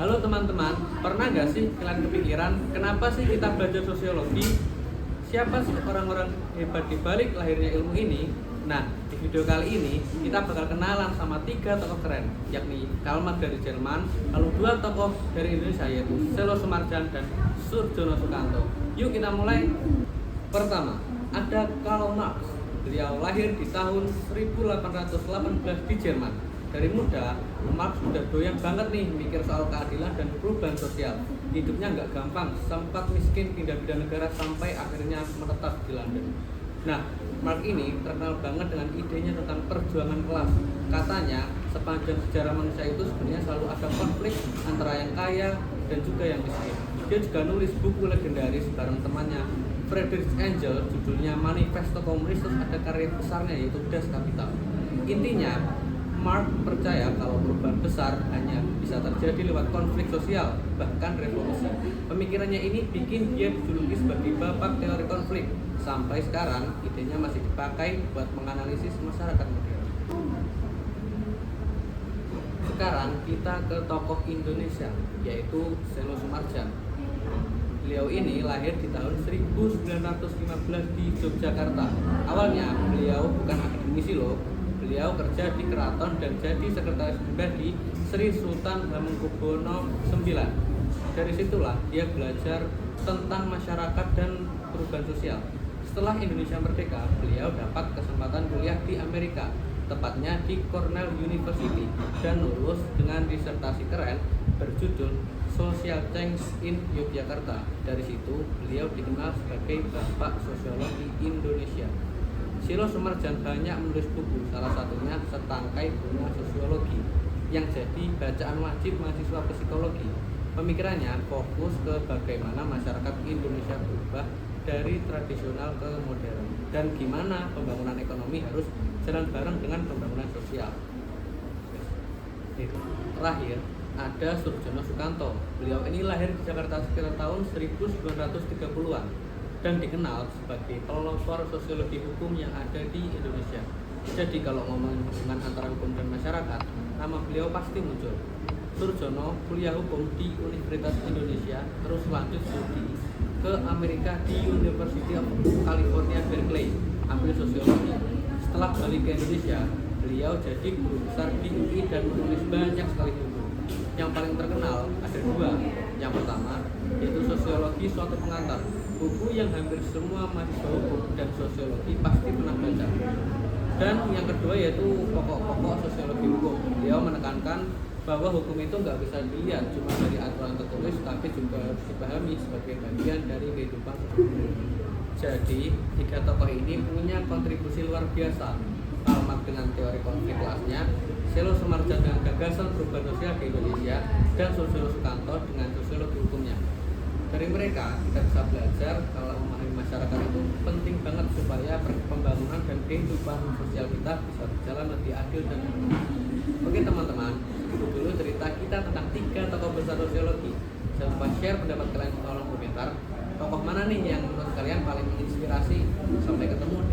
Halo teman-teman, pernah nggak sih kalian kepikiran kenapa sih kita belajar sosiologi? Siapa sih orang-orang hebat di balik lahirnya ilmu ini? Nah, di video kali ini kita bakal kenalan sama 3 tokoh keren, yakni Karl Marx dari Jerman, lalu 2 tokoh dari Indonesia yaitu Selo Sumarjan dan Soedjono Sukanto. Yuk kita mulai. Pertama, ada Karl Marx. Beliau lahir di tahun 1818 di Jerman. Dari muda, Marx sudah doyan banget nih mikir soal keadilan dan perubahan sosial. Hidupnya nggak gampang, sempat miskin, pindah-pindah negara sampai akhirnya menetap di London. Nah, Marx ini terkenal banget dengan idenya tentang perjuangan kelas. Katanya, sepanjang sejarah manusia itu sebenarnya selalu ada konflik antara yang kaya dan juga yang miskin. Dia juga nulis buku legendaris bareng temannya Friedrich Engels, judulnya Manifesto Komunis, terus ada karya besarnya yaitu Das Kapital. Intinya, Marx percaya kalau perubahan besar hanya bisa terjadi lewat konflik sosial, bahkan revolusi. Pemikirannya ini bikin dia dijuluki sebagai bapak teori konflik. Sampai sekarang, idenya masih dipakai buat menganalisis masyarakat modern. Sekarang kita ke tokoh Indonesia, yaitu Selo Sumarjan. Beliau ini lahir di tahun 1915 di Yogyakarta. Awalnya beliau bukan akademisi loh. Beliau kerja di keraton dan jadi sekretaris pribadi Sri Sultan Hamengkubuwono IX. Dari situlah dia belajar tentang masyarakat dan perubahan sosial. Setelah Indonesia merdeka, beliau dapat kesempatan kuliah di Amerika, tepatnya di Cornell University, dan lulus dengan disertasi keren berjudul Social Change in Yogyakarta. Dari situ, beliau dikenal sebagai Bapak Sosiologi Indonesia. Selo Sumarjan banyak menulis buku, salah satunya Setangkai Bunga Sosiologi, yang jadi bacaan wajib mahasiswa psikologi. Pemikirannya fokus ke bagaimana masyarakat Indonesia berubah dari tradisional ke modern, dan gimana pembangunan ekonomi harus jalan bareng dengan pembangunan sosial. Terakhir, ada Soedjono Sukanto. Beliau ini lahir di Jakarta sekitar tahun 1930-an. Dan dikenal sebagai pelopor sosiologi hukum yang ada di Indonesia. Jadi kalau ngomongin hubungan antara hukum dan masyarakat, nama beliau pasti muncul. Soedjono kuliah hukum di Universitas Indonesia, terus lanjut studi ke Amerika di University of California Berkeley, ambil sosiologi. Setelah balik ke Indonesia, beliau jadi guru besar di UI dan menulis banyak sekali buku. Yang paling terkenal ada 2. Yang pertama yaitu Sosiologi Suatu Pengantar, buku yang hampir semua mahasiswa hukum dan sosiologi pasti pernah baca. Dan yang kedua yaitu Pokok-pokok Sosiologi Hukum. Beliau menekankan bahwa hukum itu nggak bisa dilihat cuma dari aturan tertulis, tapi juga harus dipahami sebagai bagian dari kehidupan. Jadi 3 tokoh ini punya kontribusi luar biasa. Karl Marx dengan teori konflik kelasnya, Selo Sumarjan dengan gagasan perubahan sosial di Indonesia, dan Soedjono Sukanto dengan sosiologi hukumnya. Dari mereka kita bisa belajar kalau memahami masyarakat itu penting banget supaya pembangunan dan kehidupan sosial kita bisa berjalan lebih adil dan harmonis. Oke teman-teman, itu dulu cerita kita tentang 3 tokoh besar sosiologi. Jangan lupa share pendapat kalian di kolom komentar. Tokoh mana nih yang menurut kalian paling menginspirasi? Sampai ketemu di